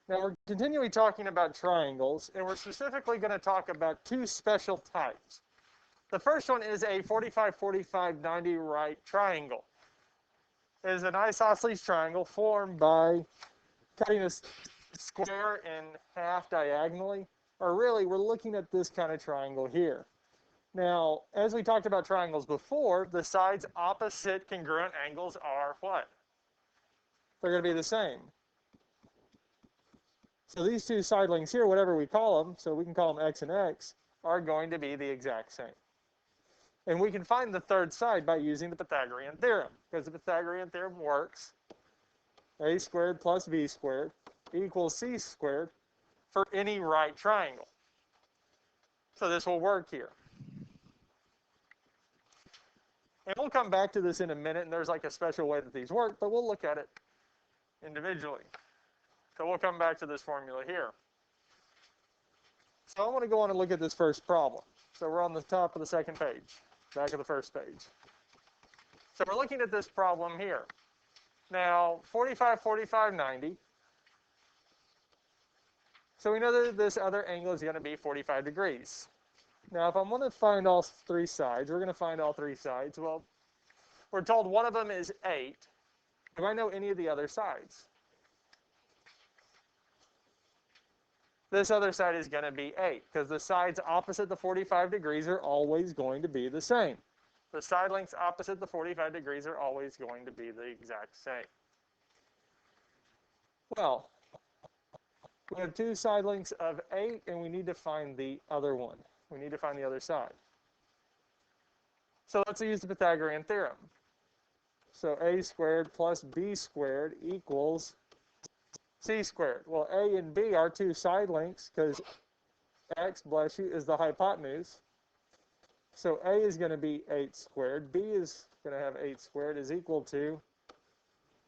Now we're continuing talking about triangles, and we're specifically going to talk about two special types. The first one is a 45-45-90 right triangle. It is an isosceles triangle formed by cutting a square in half diagonally, or really we're looking at this kind of triangle here. Now, as we talked about triangles before, the sides opposite congruent angles are what? They're going to be the same. So these two side lengths here, whatever we call them, so we can call them x and x, are going to be the exact same. And we can find the third side by using the Pythagorean theorem, because the Pythagorean theorem works. A squared plus b squared equals c squared for any right triangle. So this will work here. And we'll come back to this in a minute, and there's like a special way that these work, but we'll look at it individually. So we'll come back to this formula here. So I want to go on and look at this first problem. So we're on the top of the second page, back of the first page. So we're looking at this problem here. Now, 45-45-90. So we know that this other angle is going to be 45 degrees. Now, if I'm going to find all three sides, we're going to find all three sides. Well, we're told one of them is 8. Do I know any of the other sides? This other side is going to be 8, because the sides opposite the 45 degrees are always going to be the same. The side lengths opposite the 45 degrees are always going to be the exact same. Well, we have two side lengths of 8, and we need to find the other one. We need to find the other side. So let's use the Pythagorean theorem. So a squared plus b squared equals c squared. Well, a and b are two side lengths because x, bless you, is the hypotenuse. So a is going to be 8 squared. B is going to have 8 squared is equal to,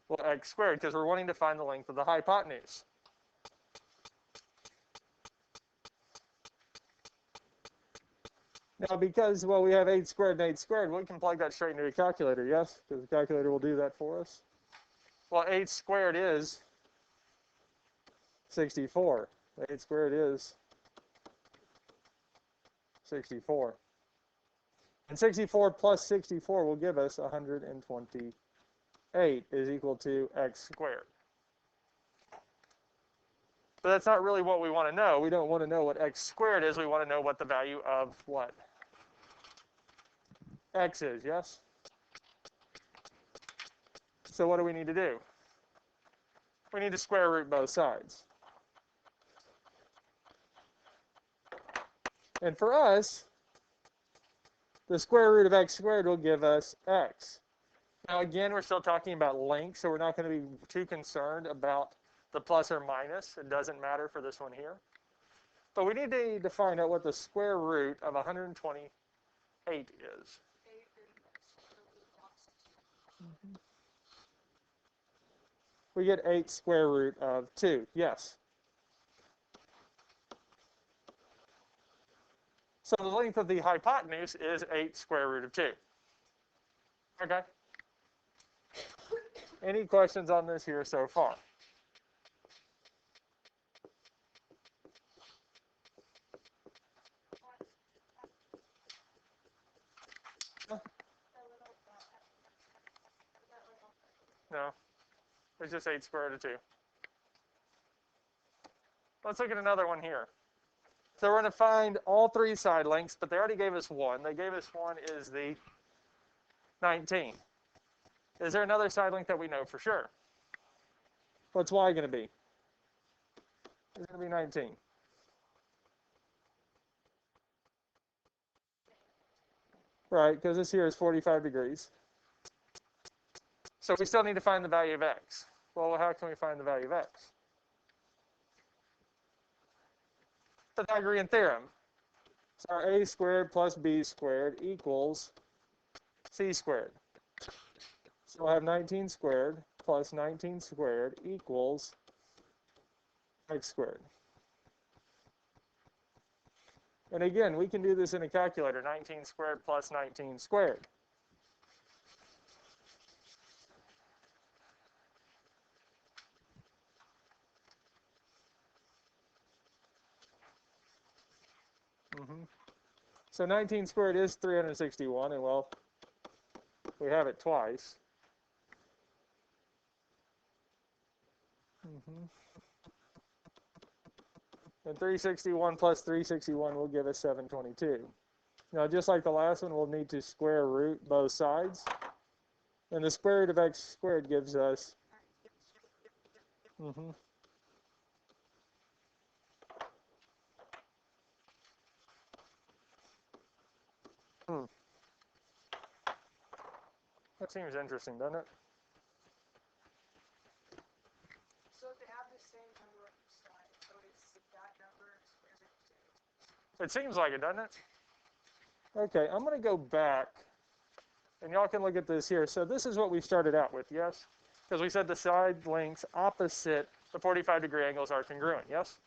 well, x squared, because we're wanting to find the length of the hypotenuse. Now, because, well, we have 8 squared and 8 squared, we can plug that straight into a calculator, yes? Because the calculator will do that for us. Well, 8 squared is 64. 8 squared is 64. And 64 plus 64 will give us 128 is equal to x squared. But that's not really what we want to know. We don't want to know what x squared is. We want to know what the value of what? X is, yes? So what do we need to do? We need to square root both sides. And for us, the square root of x squared will give us x. Now again, we're still talking about length, so we're not going to be too concerned about the plus or minus. It doesn't matter for this one here. But we need to find out what the square root of 128 is. We get 8 square root of 2, yes. So the length of the hypotenuse is 8 square root of 2. Okay? Any questions on this here so far? No. It's just 8 square root of 2. Let's look at another one here. So we're going to find all three side lengths, but they already gave us one. They gave us one is the 19. Is there another side length that we know for sure? What's y going to be? It's going to be 19. Right, because this here is 45 degrees. So we still need to find the value of x. Well, how can we find the value of x? Pythagorean theorem. So our a squared plus b squared equals c squared. So we'll have 19 squared plus 19 squared equals x squared. And again, we can do this in a calculator, 19 squared plus 19 squared. So 19 squared is 361, and well, we have it twice. And 361 plus 361 will give us 722. Now, just like the last one, we'll need to square root both sides. And the square root of x squared gives us That seems interesting, doesn't it? So if they have the same number on each side, so it's that number square root of 2. It seems like it, doesn't it? Okay, I'm going to go back, and y'all can look at this here. So this is what we started out with, yes? Because we said the side lengths opposite the 45-degree angles are congruent, yes?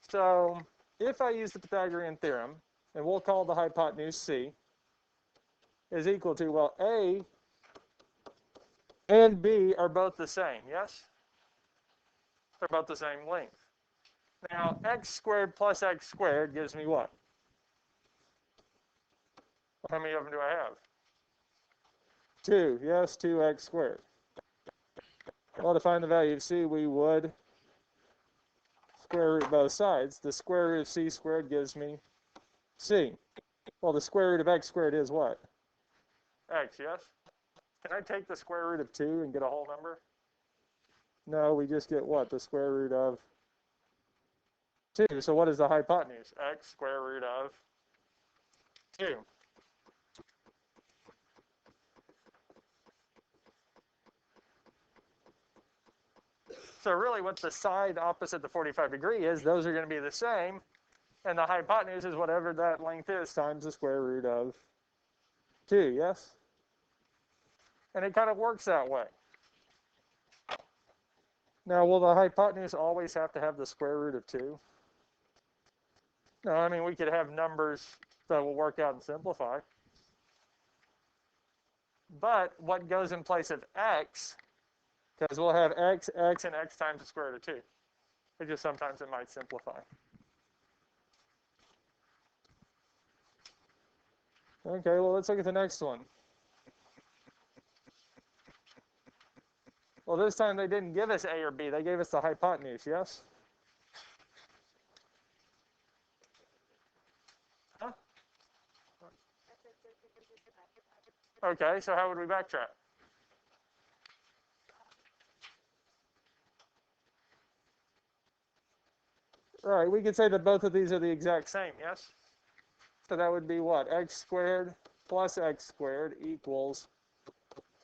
So if I use the Pythagorean theorem, and we'll call the hypotenuse C, is equal to, well, A and B are both the same, yes? They're both the same length. Now, x squared plus x squared gives me what? How many of them do I have? 2, yes, 2x squared. Well, to find the value of C, we would square root both sides. The square root of C squared gives me C. Well, the square root of x squared is what? X, yes? Can I take the square root of 2 and get a whole number? No, we just get what? The square root of 2. So what is the hypotenuse? X square root of 2. So really what the side opposite the 45 degree is, those are going to be the same. And the hypotenuse is whatever that length is times the square root of 2, yes? And it kind of works that way. Now, will the hypotenuse always have to have the square root of 2? No, I mean, we could have numbers that will work out and simplify. But what goes in place of x, because we'll have x, x, and x times the square root of 2. It just sometimes it might simplify. Okay, well, let's look at the next one. Well, this time they didn't give us A or B. They gave us the hypotenuse, yes? Huh? Okay, so how would we backtrack? Right, we could say that both of these are the exact same, yes? So that would be what? X squared plus x squared equals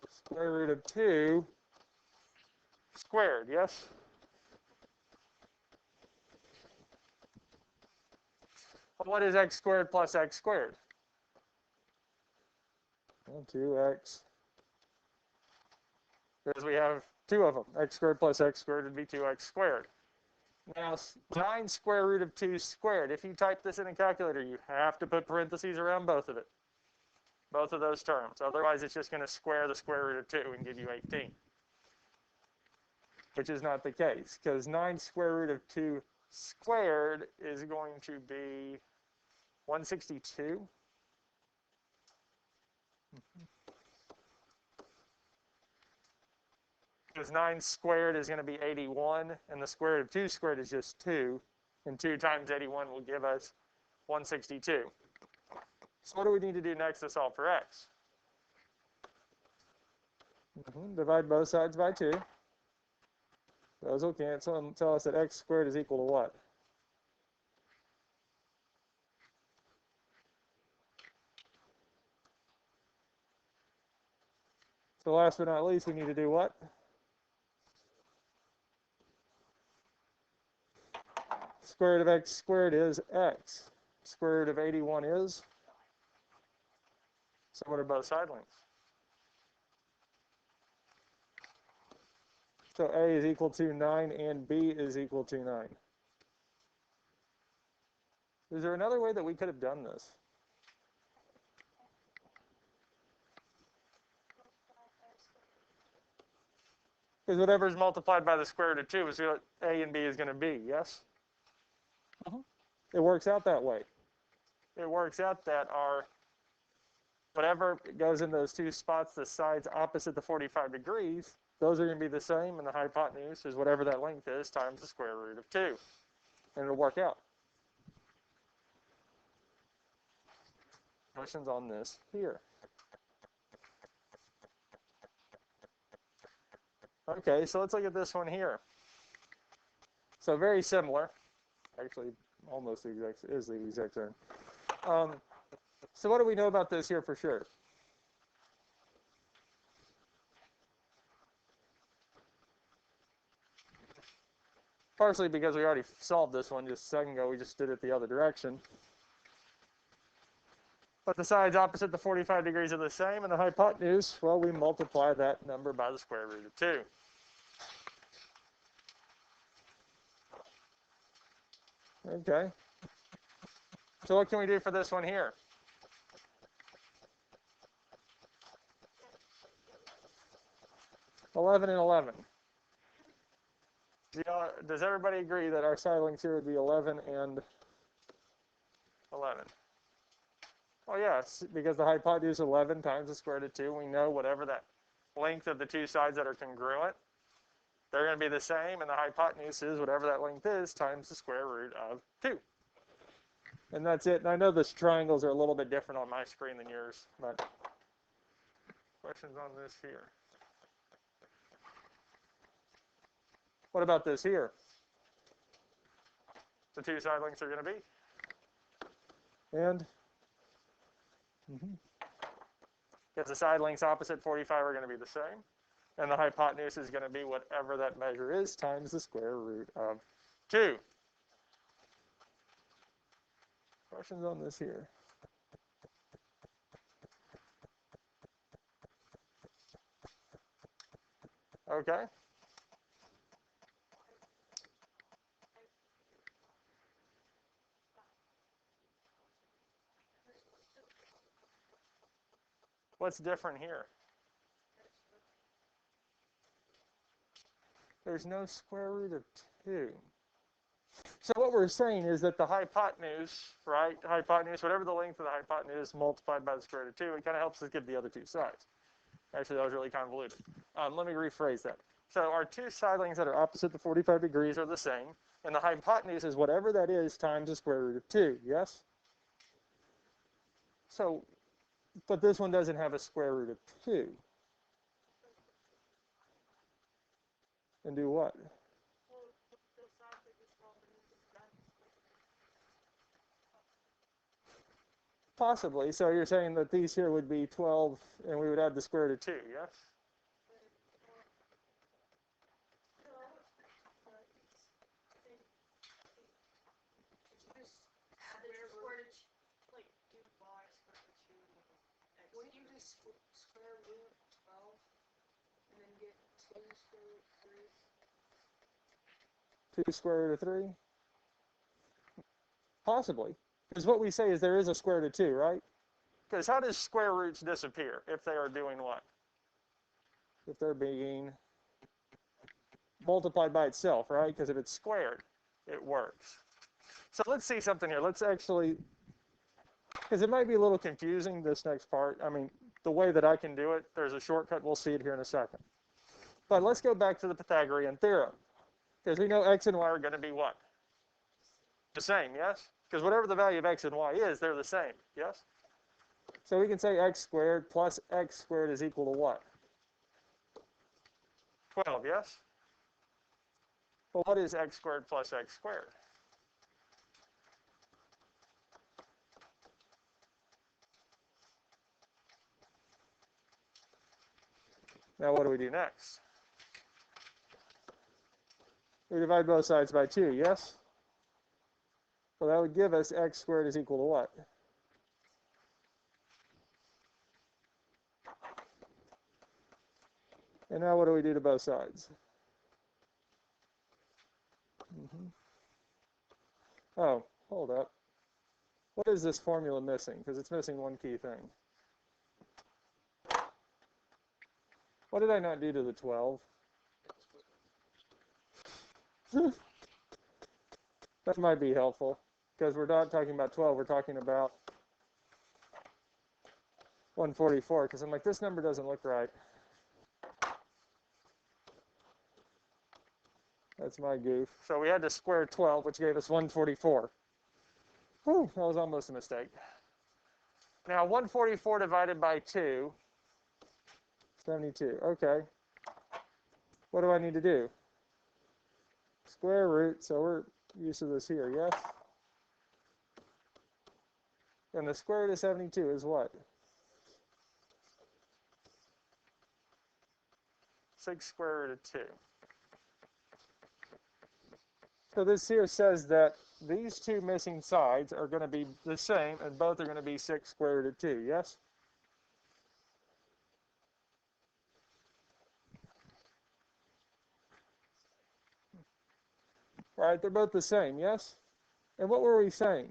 square root of 2 squared, yes? What is x squared plus x squared? Well, 2x. Because we have 2 of them. X squared plus x squared would be 2x squared. Now, 9 square root of 2 squared. If you type this in a calculator, you have to put parentheses around both of it. Both of those terms. Otherwise, it's just going to square the square root of 2 and give you 18. Which is not the case, because 9 square root of 2 squared is going to be 162. Because 9 squared is going to be 81, and the square root of 2 squared is just 2. And 2 times 81 will give us 162. So what do we need to do next to solve for x? Divide both sides by 2. Those will cancel and tell us that x squared is equal to what? So last but not least, we need to do what? Square root of x squared is x. Square root of 81 is? So what are both side lengths? So A is equal to 9 and B is equal to 9. Is there another way that we could have done this? Because whatever is multiplied by the square root of 2 is what A and B is going to be, yes? It works out that way. It works out that our whatever goes in those two spots, the sides opposite the 45 degrees, those are going to be the same, and the hypotenuse is whatever that length is times the square root of 2. And it'll work out. Questions on this here? Okay, so let's look at this one here. So very similar. Actually, almost the exact same. So what do we know about this here for sure? Partially because we already solved this one just a second ago. We just did it the other direction. But the sides opposite the 45 degrees are the same, and the hypotenuse, well, we multiply that number by the square root of 2. Okay. So what can we do for this one here? $11 and $11. Does everybody agree that our side lengths here would be 11 and 11? Oh, yes, because the hypotenuse is 11 times the square root of 2. We know whatever that length of the two sides that are congruent, they're going to be the same, and the hypotenuse is whatever that length is times the square root of 2. And that's it. And I know the triangles are a little bit different on my screen than yours, but questions on this here? What about this here? The two side lengths are going to be? And? Because the side lengths opposite 45 are going to be the same. And the hypotenuse is going to be whatever that measure is times the square root of 2. Questions on this here? Okay. What's different here? There's no square root of 2. So what we're saying is that the hypotenuse, right, hypotenuse, whatever the length of the hypotenuse multiplied by the square root of 2, it kind of helps us get the other two sides. Actually, that was really convoluted. Let me rephrase that. So our two side lengths that are opposite the 45 degrees are the same, and the hypotenuse is whatever that is times the square root of 2, yes? So, but this one doesn't have a square root of 2. And do what? Possibly. So you're saying that these here would be 12, and we would add the square root of 2, yes? Wouldn't you just square root 12 and then get 2 square root 3? 2 square root of 3? Possibly. Because what we say is there is a square root of 2, right? Because how does square roots disappear if they are doing what? If they're being multiplied by itself, right? Because if it's squared, it works. So let's see something here. Let's actually, because it might be a little confusing, this next part. I mean, the way that I can do it, there's a shortcut. We'll see it here in a second. But let's go back to the Pythagorean theorem. Because we know x and y are going to be what? The same, yes? Because whatever the value of x and y is, they're the same, yes? So we can say x squared plus x squared is equal to what? 12, yes? Well, what is x squared plus x squared? Now what do we do next? We divide both sides by 2, yes? Well, that would give us x squared is equal to what? And now what do we do to both sides? Oh, hold up. What is this formula missing? Because it's missing one key thing. What did I not do to the 12? That might be helpful. because we're not talking about 12, we're talking about 144, because I'm like, this number doesn't look right. That's my goof. So we had to square 12, which gave us 144. Whew, that was almost a mistake. Now, 144 divided by 2, 72. Okay. What do I need to do? Square root, so we're used to this here, yes? And the square root of 72 is what? 6 square root of 2. So this here says that these two missing sides are going to be the same, and both are going to be 6 square root of 2, yes? Right, they're both the same, yes? And what were we saying?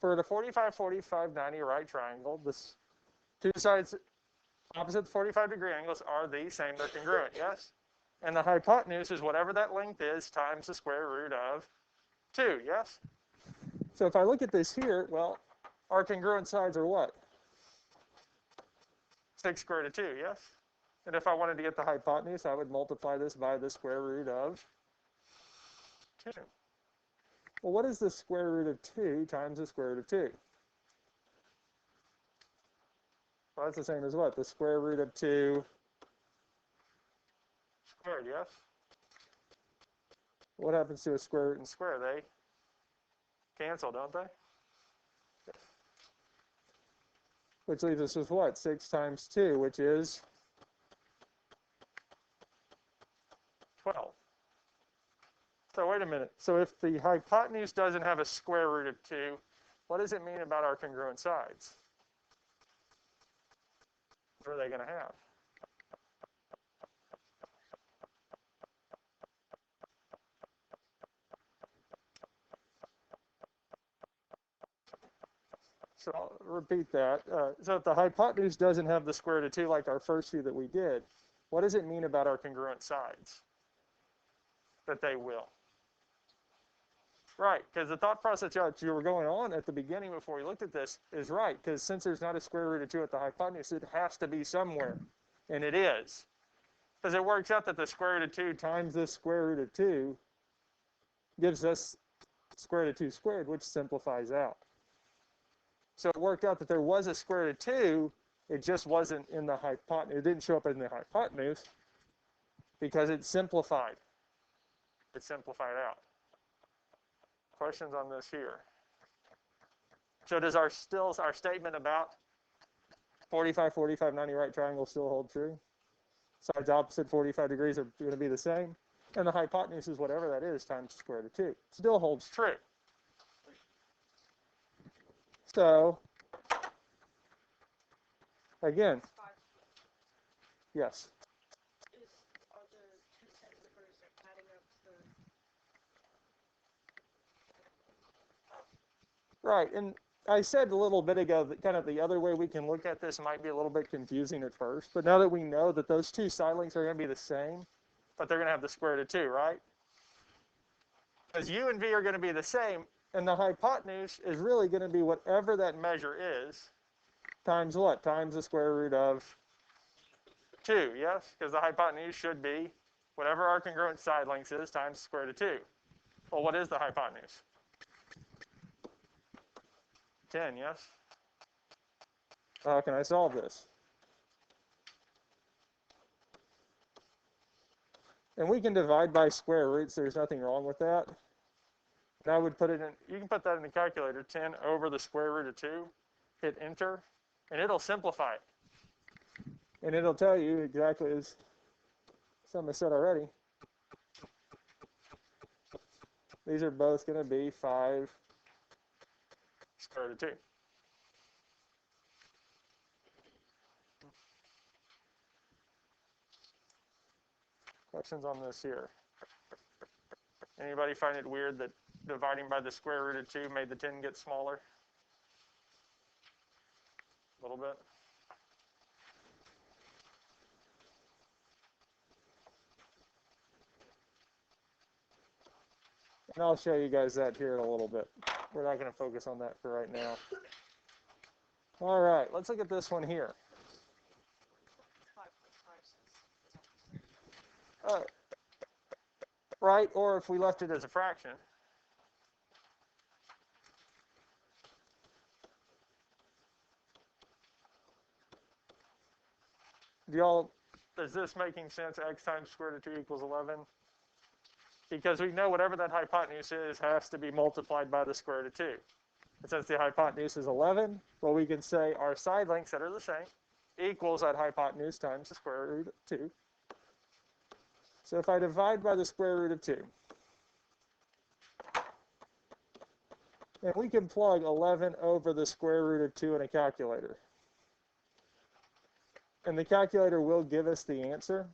For the 45, 45, 90 right triangle, this two sides opposite the 45-degree angles are the same, they're congruent, yes? And the hypotenuse is whatever that length is times the square root of 2, yes? So if I look at this here, well, our congruent sides are what? 6 square root of 2, yes? And if I wanted to get the hypotenuse, I would multiply this by the square root of 2. Well, what is the square root of 2 times the square root of 2? Well, that's the same as what? The square root of 2 squared, yes? What happens to a square root and square? They cancel, don't they? Yes. Which leaves us with what? 6 times 2, which is 12. So wait a minute. So if the hypotenuse doesn't have a square root of 2, what does it mean about our congruent sides? What are they going to have? So I'll repeat that. So if the hypotenuse doesn't have the square root of 2 like our first few that we did, what does it mean about our congruent sides? That they will. Right, because the thought process that you were going on at the beginning before we looked at this is right, because since there's not a square root of 2 at the hypotenuse, it has to be somewhere, and it is. Because it works out that the square root of 2 times the square root of 2 gives us square root of 2 squared, which simplifies out. So it worked out that there was a square root of 2, it just wasn't in the hypotenuse. It didn't show up in the hypotenuse because it simplified. It simplified out. Questions on this here? So does our statement about 45, 45, 90 right triangle still hold true? Sides opposite 45 degrees are going to be the same. And the hypotenuse is whatever that is times the square root of 2. Still holds true. So, again, yes. Are the two set numbers adding up to Right, and I said a little bit ago that kind of the other way we can look at this might be a little bit confusing at first, but now that we know that those two side lengths are going to be the same, but they're going to have the square root of 2, right? Because u and v are going to be the same, and the hypotenuse is really going to be whatever that measure is, times what? Times the square root of 2, yes? Because the hypotenuse should be whatever our congruent side length is times the square root of 2. Well, what is the hypotenuse? 10, yes? How can I solve this? And we can divide by square roots. There's nothing wrong with that. And I would put it in, you can put that in the calculator, 10 over the square root of 2, hit enter, and it'll simplify it. And it'll tell you exactly as some have said already. These are both going to be 5 square root of 2. Questions on this here? Anybody find it weird that dividing by the square root of 2 made the 10 get smaller? A little bit. And I'll show you guys that here in a little bit. we're not going to focus on that for right now. All right, let's look at this one here. Right, or if we left it as a fraction. Is this making sense? X times square root of 2 equals 11? Because we know whatever that hypotenuse is has to be multiplied by the square root of 2. And since the hypotenuse is 11, well, we can say our side lengths that are the same equals that hypotenuse times the square root of 2. So if I divide by the square root of 2, and we can plug 11 over the square root of 2 in a calculator. And the calculator will give us the answer.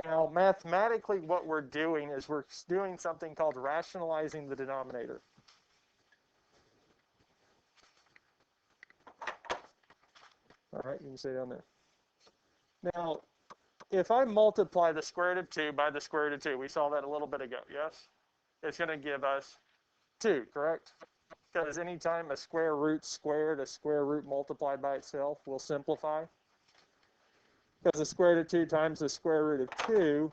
Now, mathematically, what we're doing is we're doing something called rationalizing the denominator. All right, you can say down there. Now, if I multiply the square root of 2 by the square root of 2, we saw that a little bit ago, yes? It's going to give us 2, correct? Because anytime a square root squared, a square root multiplied by itself will simplify. Because the square root of 2 times the square root of 2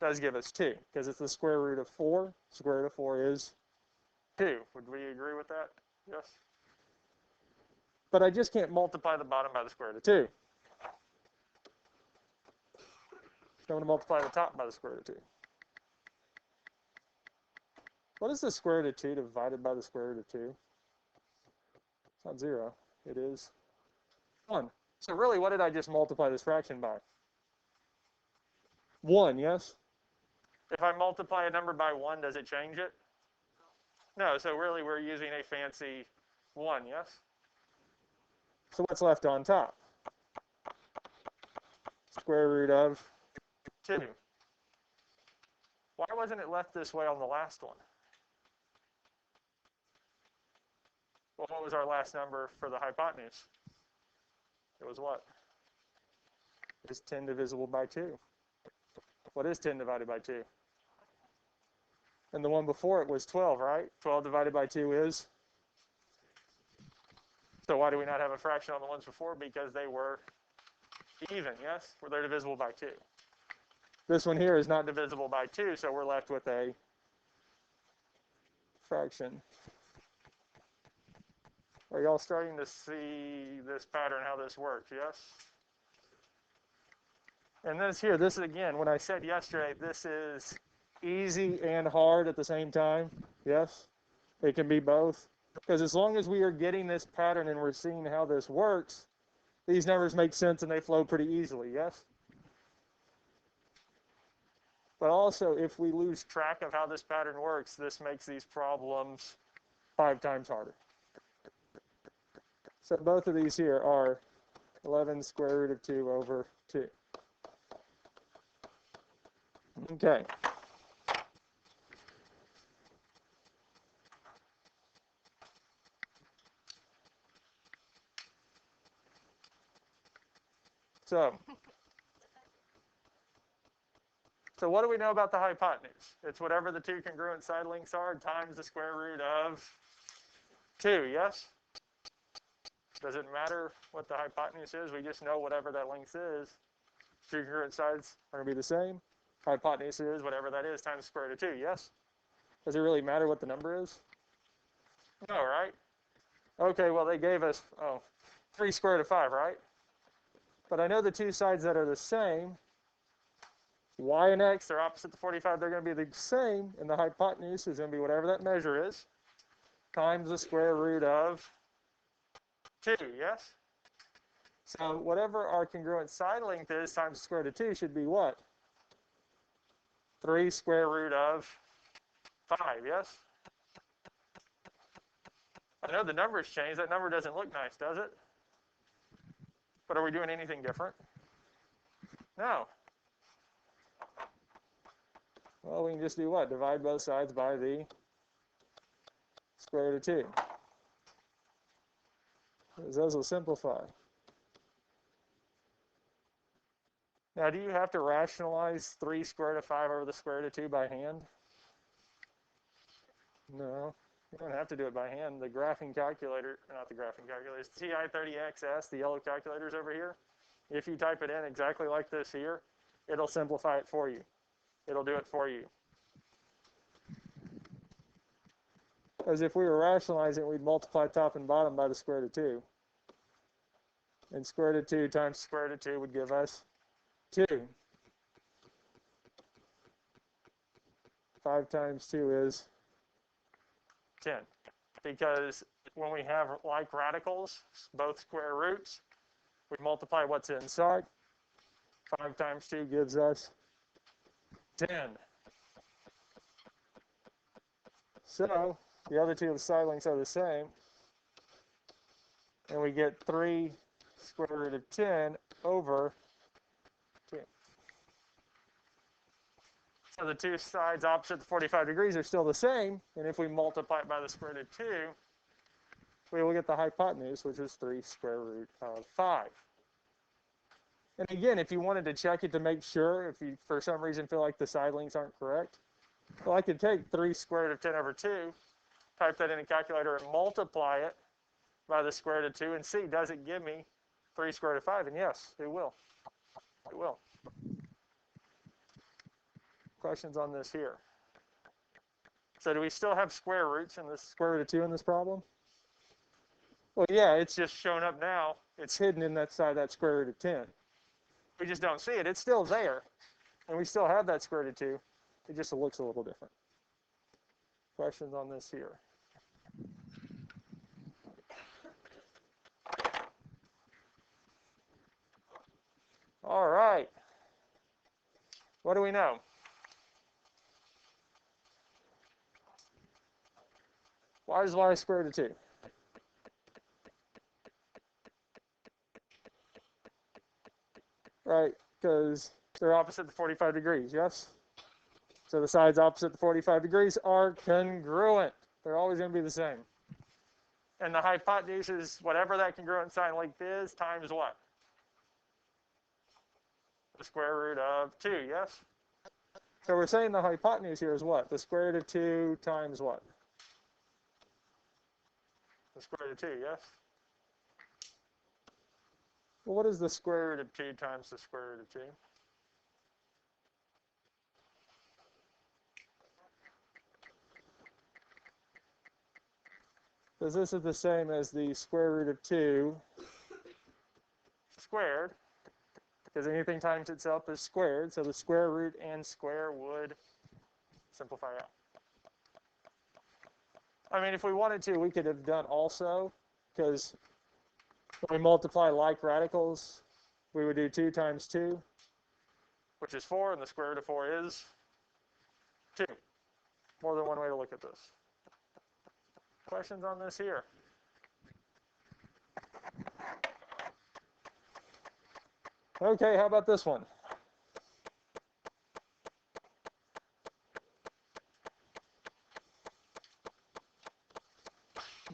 does give us 2. Because it's the square root of 4. Square root of 4 is 2. Would we agree with that? Yes? But I just can't multiply the bottom by the square root of 2. So I'm going to multiply the top by the square root of 2. What is the square root of 2 divided by the square root of 2? It's not 0. It is 1. So really, what did I just multiply this fraction by? 1, yes? If I multiply a number by 1, does it change it? No, so really we're using a fancy 1, yes? So what's left on top? Square root of 2. Why wasn't it left this way on the last one? Well, what was our last number for the hypotenuse? It was what? It is 10 divisible by 2. What is 10 divided by 2? And the one before it was 12, right? 12 divided by 2 is? So why do we not have a fraction on the ones before? Because they were even, yes? Well, they're divisible by 2. This one here is not divisible by 2, so we're left with a fraction. Are y'all starting to see this pattern, how this works, yes? And this here, this is again, when I said yesterday, this is easy and hard at the same time, yes? It can be both. Because as long as we are getting this pattern and we're seeing how this works, these numbers make sense and they flow pretty easily, yes? But also, if we lose track of how this pattern works, this makes these problems 5 times harder. So both of these here are 11 square root of 2 over 2. Okay. So what do we know about the hypotenuse? It's whatever the 2 congruent side lengths are times the square root of 2, yes? Does it matter what the hypotenuse is? We just know whatever that length is. 2 congruent sides are going to be the same. Hypotenuse is whatever that is times the square root of 2, yes? Does it really matter what the number is? No, right? Okay, well, they gave us, 3 square root of 5, right? But I know the 2 sides that are the same, y and x, they're opposite the 45, they're going to be the same, and the hypotenuse is going to be whatever that measure is, times the square root of 2, yes? So whatever our congruent side length is times the square root of 2 should be what? 3 square root of 5, yes? I know the numbers changed. That number doesn't look nice, does it? But are we doing anything different? No. Well, we can just do what? Divide both sides by the square root of 2. Because those will simplify. Now, do you have to rationalize 3 square root of 5 over the square root of 2 by hand? No, you don't have to do it by hand. The graphing calculator, not the graphing calculator, it's TI-30XS, the yellow calculator's over here. If you type it in exactly like this here, it'll simplify it for you. It'll do it for you. Because if we were rationalizing, we'd multiply top and bottom by the square root of 2. And square root of 2 times square root of 2 would give us 2. 5 times 2 is 10. Because when we have like radicals, both square roots, we multiply what's inside. 5 times 2 gives us 10. So the other two side lengths are the same. And we get 3 square root of 10 over 2. So the two sides opposite the 45 degrees are still the same. And if we multiply it by the square root of 2, we will get the hypotenuse, which is 3 square root of 5. And again, if you wanted to check it to make sure, if you for some reason feel like the side lengths aren't correct, well, I could take 3 square root of 10 over 2, type that in a calculator, and multiply it by the square root of 2 and see, does it give me 3 square root of 5? And yes, it will. It will. Questions on this here? So do we still have square roots in this square root of 2 in this problem? Well, yeah, it's just shown up now. It's hidden in that side, that square root of 10. We just don't see it. It's still there. And we still have that square root of 2. It just looks a little different. Questions on this here? All right. What do we know? Why is y square root of 2? Right, because they're opposite the 45 degrees, yes? So the sides opposite the 45 degrees are congruent. They're always going to be the same. And the hypotenuse is whatever that congruent side length is times what? The square root of 2, yes? So we're saying the hypotenuse here is what? The square root of 2 times what? The square root of 2, yes? Well, what is the square root of 2 times the square root of 2? Because this is the same as the square root of 2 squared, because anything times itself is squared, so the square root and square would simplify out. I mean, if we wanted to, we could have done also, because when we multiply like radicals, we would do 2 times 2, which is 4, and the square root of 4 is 2. More than one way to look at this. Questions on this here? Okay, how about this one?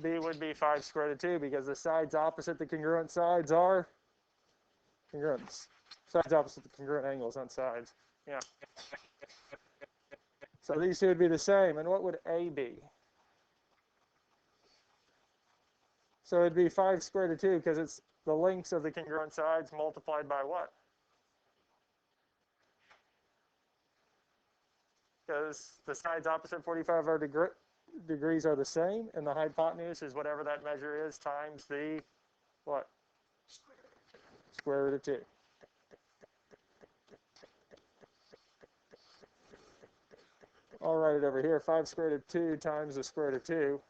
B would be 5 square root of 2 because the sides opposite the congruent sides are congruent. Sides opposite the congruent angles, not sides. Yeah. So these two would be the same. And what would A be? So it'd be 5 square root of 2 because it's the lengths of the congruent sides multiplied by what? Because the sides opposite 45 degrees are the same, and the hypotenuse is whatever that measure is times the what? Square root of 2. I'll write it over here. 5 square root of 2 times the square root of 2.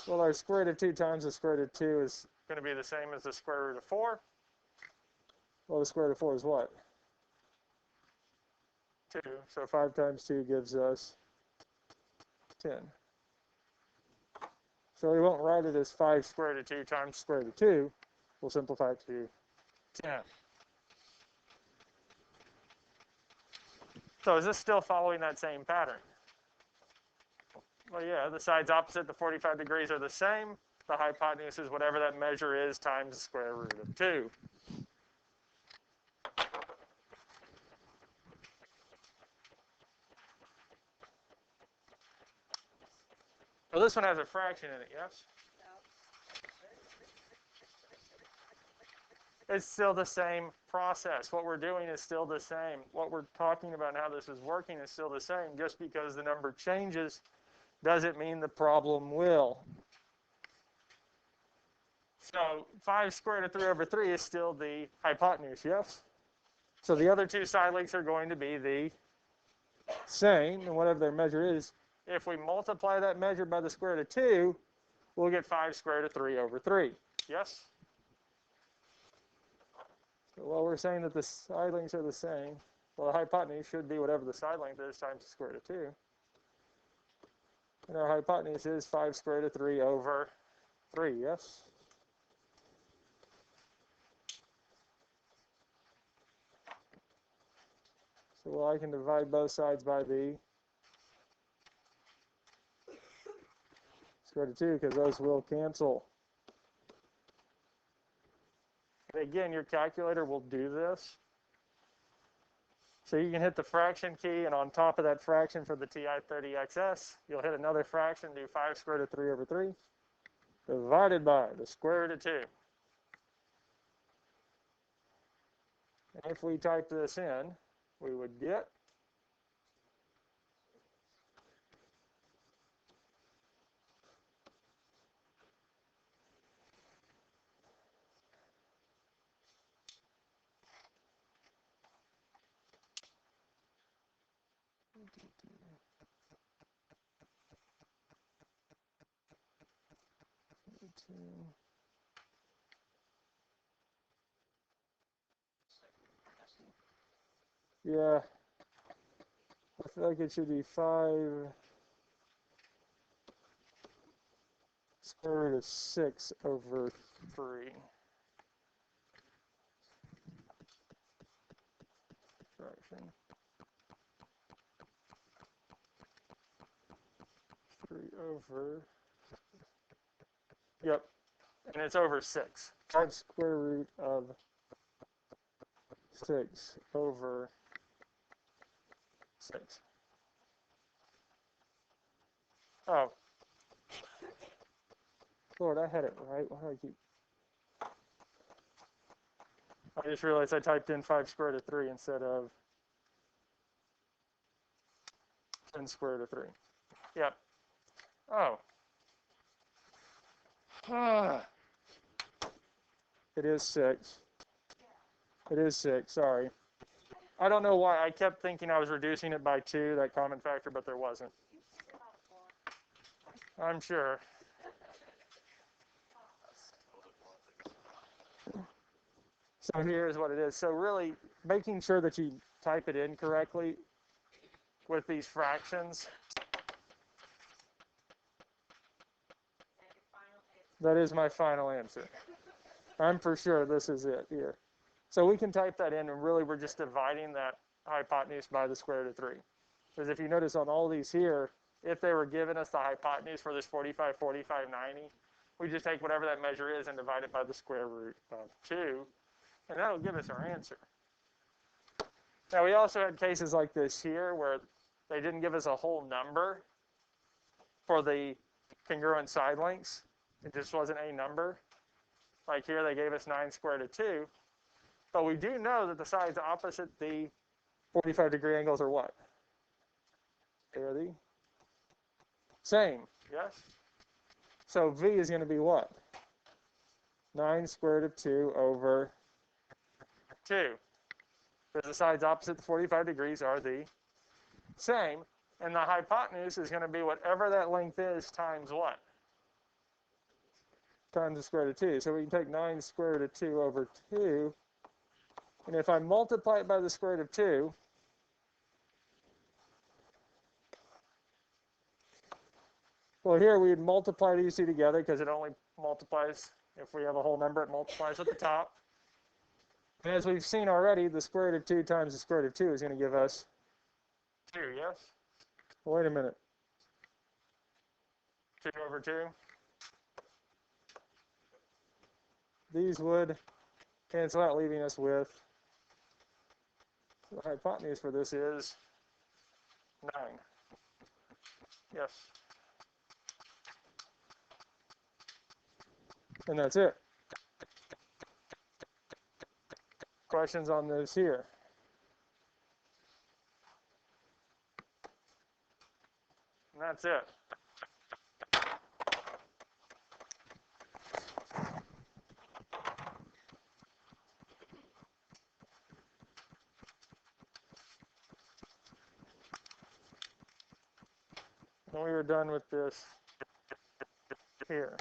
Well, our square root of 2 times the square root of 2 is going to be the same as the square root of 4. Well, the square root of 4 is what? 2. So 5 times 2 gives us 10. So we won't write it as 5 square root of 2 times square root of 2. We'll simplify it to 10. So is this still following that same pattern? Well, yeah, the sides opposite the 45 degrees are the same. The hypotenuse is whatever that measure is times the square root of 2. Well, this one has a fraction in it, yes? It's still the same process. What we're doing is still the same. What we're talking about and how this is working is still the same. Just because the number changes doesn't mean the problem will. So 5 squared of 3 over 3 is still the hypotenuse, yes? So the other two side lengths are going to be the same, and whatever their measure is. If we multiply that measure by the square root of 2, we'll get 5 squared of 3 over 3, yes? So while we're saying that the side lengths are the same, well, the hypotenuse should be whatever the side length is times the square root of 2. And our hypotenuse is 5 squared of 3 over 3, yes? So well, I can divide both sides by the square root of 2 because those will cancel. And again, your calculator will do this. So you can hit the fraction key, and on top of that fraction for the TI-30XS, you'll hit another fraction, do 5 squared root of 3 over 3, divided by the square root of 2. And if we type this in, we would get yeah, I feel like it should be 5 square root of 6 over 3. Fraction. 3 over, yep, and it's over 6. 5 square root of 6 over 6. Oh, Lord, I had it right. Why do I keep... I just realized I typed in 5 square root of 3 instead of 10 square root of 3. Yep. Oh. It is 6. It is 6, sorry. I don't know why. I kept thinking I was reducing it by 2, that common factor, but there wasn't. I'm sure. So here's what it is. So really, making sure that you type it in correctly with these fractions. That is my final answer. I'm for sure this is it here. So we can type that in, and really we're just dividing that hypotenuse by the square root of 3. Because if you notice on all these here, if they were giving us the hypotenuse for this 45, 45, 90, we just take whatever that measure is and divide it by the square root of 2, and that'll give us our answer. Now, we also had cases like this here where they didn't give us a whole number for the congruent side lengths. It just wasn't a number. Like here, they gave us 9 square root of 2. But we do know that the sides opposite the 45-degree angles are what? They're the same, yes? So V is going to be what? 9 square root of 2 over 2. Because the sides opposite the 45 degrees are the same. And the hypotenuse is going to be whatever that length is times what? Times the square root of 2. So we can take 9 square root of 2 over 2. And if I multiply it by the square root of 2, well, here we'd multiply these two together because it only multiplies, if we have a whole number, it multiplies at the top. And as we've seen already, the square root of 2 times the square root of 2 is going to give us 2, yes? Wait a minute. 2 over 2. These would cancel out, leaving us with, the hypotenuse for this is 9. Yes? And that's it. Questions on this here? And that's it. And we were done with this here.